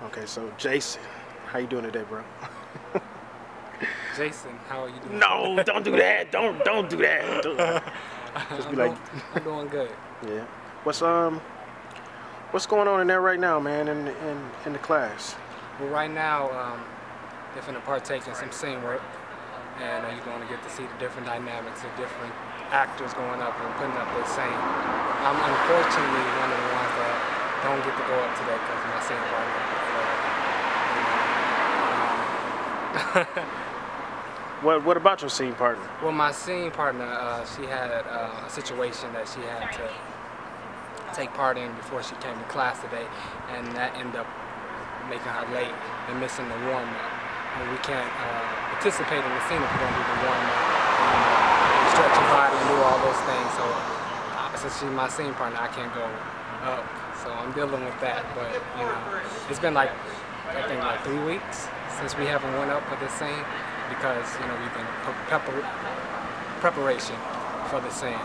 Okay, so Jason, how you doing today, bro? Jason, how are you doing? No, don't do that. Don't do that. Just be like, I'm doing good. Yeah. What's going on in there right now, man? In the class? Well, right now, they're finna partake in some scene work, and you're going to get to see the different dynamics of different actors going up and putting up their scene. I'm unfortunately one of the ones that don't get to go up today because my scene partner. What about your scene partner? Well, my scene partner, she had a situation that she had to take part in before she came to class today, and that ended up making her late and missing the warm-up. And we can't participate in the scene if we don't do the warm-up, and stretch your body and do all those things. So since she's my scene partner, I can't go up. So I'm dealing with that. But you know, it's been like, I think like 3 weeks since we haven't went up for this scene, because you know we've been preparation for the scene.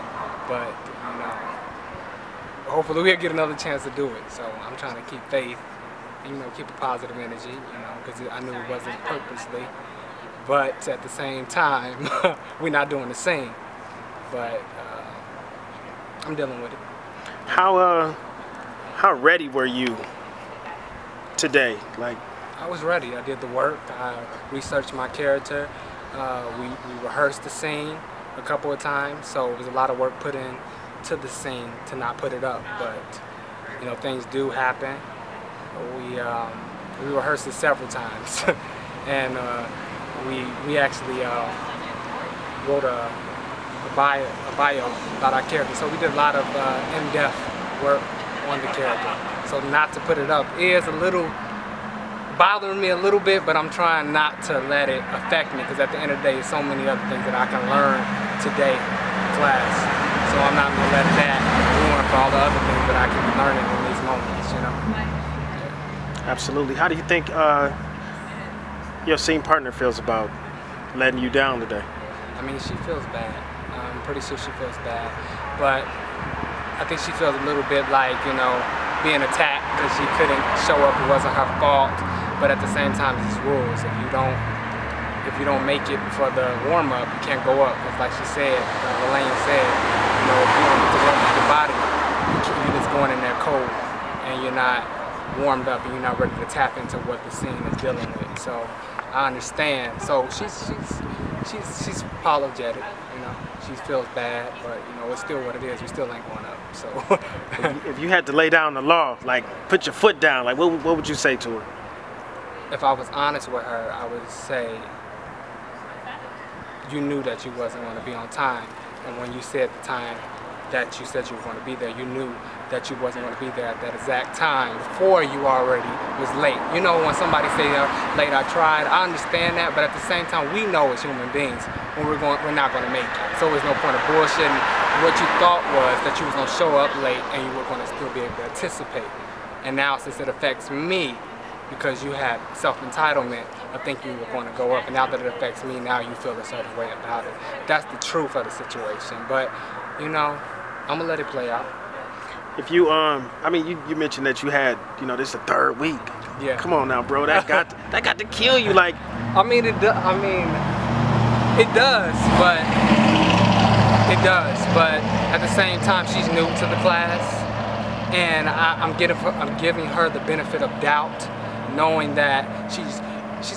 But you know, hopefully we'll get another chance to do it. So I'm trying to keep faith, you know, keep a positive energy, you know, because I knew it wasn't purposely. But at the same time, we're not doing the same. But I'm dealing with it. How ready were you today? Like, I was ready. I did the work. I researched my character. We rehearsed the scene a couple of times, so it was a lot of work put in to the scene to not put it up. But you know, things do happen. We rehearsed it several times, and we actually wrote a bio about our character. So we did a lot of in-depth work on the character. So not to put it up is a little bothering me a little bit, but I'm trying not to let it affect me, because at the end of the day, there's so many other things that I can learn today in class. So I'm not going to let that ruin for all the other things that I can be learning in these moments, you know. Yeah. Absolutely. How do you think your scene partner feels about letting you down today? I mean, she feels bad. I'm pretty sure she feels bad, but I think she feels a little bit like, you know, being attacked because she couldn't show up. It wasn't her fault, but at the same time, it's rules. If you don't make it for the warm up, you can't go up. Because like she said, Elaine said, you know, if you don't get to warm up your body, you're just going in there cold, and you're not warmed up, and you're not ready to tap into what the scene is dealing with. So I understand. So she's apologetic. You know, she feels bad, but you know, it's still what it is. We still ain't going up. So if you had to lay down the law, like put your foot down, like what would you say to her? If I was honest with her, I would say, you knew that you wasn't going to be on time, and when you said the time that you said you were going to be there, you knew that you wasn't going to be there at that exact time before you already was late. You know, when somebody say late, I tried, I understand that, but at the same time, we know as human beings when we're not going to make it. So there's no point of bullshitting. What you thought was that you was going to show up late and you were going to still be able to anticipate. And now, since it affects me, because you had self-entitlement of thinking you were going to go up, and now that it affects me, now you feel a certain way about it. That's the truth of the situation. But you know, I'm gonna let it play out. If you I mean, you mentioned that you had, you know, this is the 3rd week. Yeah. Come on now, bro. That got to kill you. Like, I mean, it does. But at the same time, she's new to the class, and I'm giving her the benefit of doubt, knowing that she's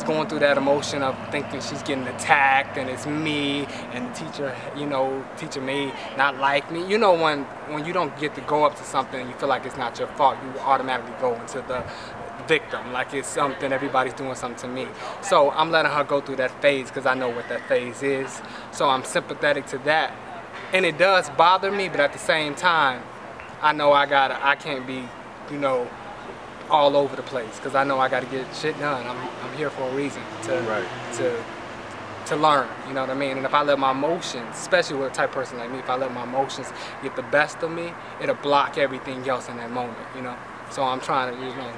going through that emotion of thinking she's getting attacked and it's me and the teacher, you know, teacher may not like me. You know, when you don't get to go up to something and you feel like it's not your fault, you automatically go into the victim, like it's something, everybody's doing something to me. So I'm letting her go through that phase because I know what that phase is. So I'm sympathetic to that. And it does bother me, but at the same time, I know I can't be, you know, all over the place, because I know I got to get shit done. I'm here for a reason to learn, you know what I mean? And if I let my emotions, especially with a type of person like me, if I let my emotions get the best of me, it'll block everything else in that moment, you know? So I'm trying to, you know,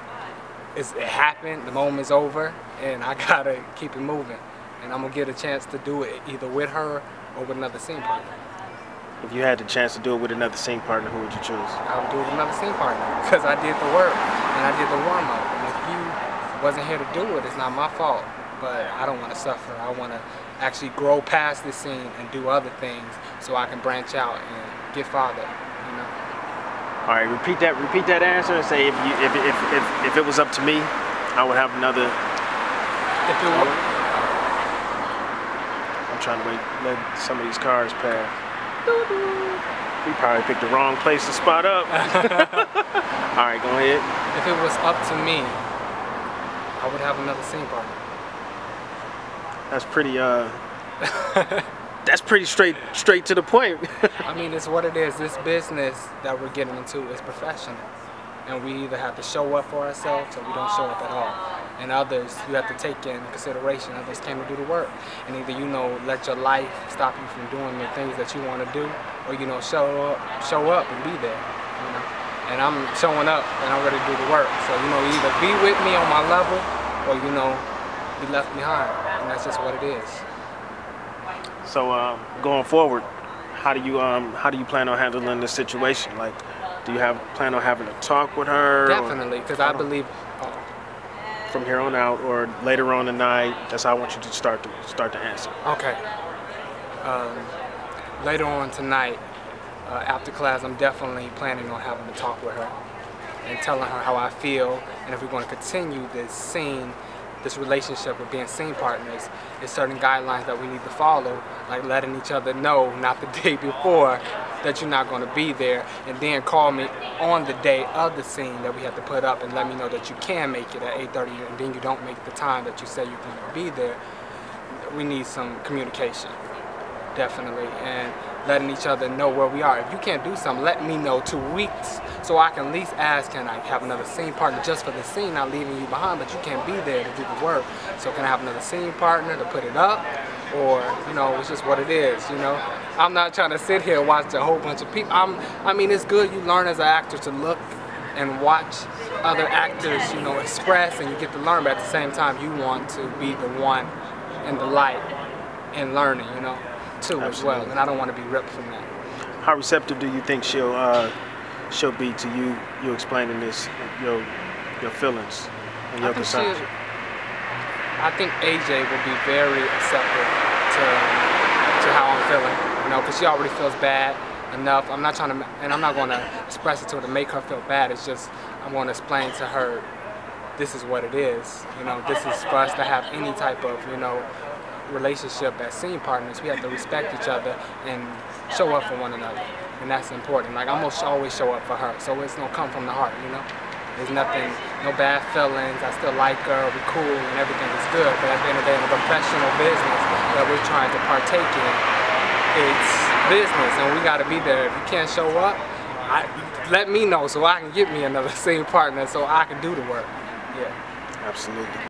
it happened, the moment's over, and I gotta keep it moving. And I'm gonna get a chance to do it either with her or with another scene partner. If you had the chance to do it with another scene partner, who would you choose? I would do it with another scene partner, because I did the work and I did the warm-up. And if you wasn't here to do it, it's not my fault. But I don't want to suffer. I want to actually grow past this scene and do other things so I can branch out and get farther, you know. All right, repeat that answer and say if it was up to me, I would have another. If it were, I'm trying to let some of these cars pass. We probably picked the wrong place to spot up. All right, go ahead. if it was up to me, I would have another scene partner. That's pretty that's pretty straight to the point. I mean, it's what it is. This business that we're getting into is professional. And we either have to show up for ourselves or we don't show up at all. And others, you have to take in consideration. Others came to do the work. And either, you know, let your life stop you from doing the things that you want to do, or, you know, show up and be there, you know. And I'm showing up and I'm ready to do the work. So, you know, either be with me on my level or, you know, be left behind. And that's just what it is. So going forward, how do you plan on handling this situation? Like, do you plan on having a talk with her? Definitely, because I believe from here on out or later on tonight. That's how I want you to start the answer. Okay. Later on tonight, after class, I'm definitely planning on having a talk with her and telling her how I feel, and if we're going to continue this relationship of being scene partners, there's certain guidelines that we need to follow, like letting each other know, not the day before, that you're not going to be there, and then call me on the day of the scene that we have to put up and let me know that you can make it at 8:30, and then you don't make the time that you say you're going to be there. We need some communication, definitely, and letting each other know where we are. If you can't do something, let me know 2 weeks so I can at least ask, can I have another scene partner just for the scene, not leaving you behind, but you can't be there to do the work. So can I have another scene partner to put it up? Or, you know, it's just what it is, you know. I'm not trying to sit here and watch a whole bunch of people. I mean, it's good you learn as an actor to look and watch other actors, you know, express, and you get to learn, but at the same time, you want to be the one in the light and learning, you know, too. Absolutely. As well, and I don't want to be ripped from that. How receptive do you think she'll be to you explaining this, your feelings and your concerns? I think AJ will be very receptive to how I'm feeling, you know, because she already feels bad enough. I'm not trying to, and I'm not going to express it to her to make her feel bad. It's just I'm going to explain to her, this is what it is. You know, this is for us to have any type of, you know, relationship as scene partners. We have to respect each other and show up for one another, and that's important. Like, I'm gonna always show up for her, so it's gonna come from the heart, you know. There's nothing, no bad feelings. I still like her, we're cool, and everything is good. But at the end of the day, in a professional business that we're trying to partake in, it's business, and we got to be there. If you can't show up, let me know so I can get me another scene partner so I can do the work. Yeah. Absolutely.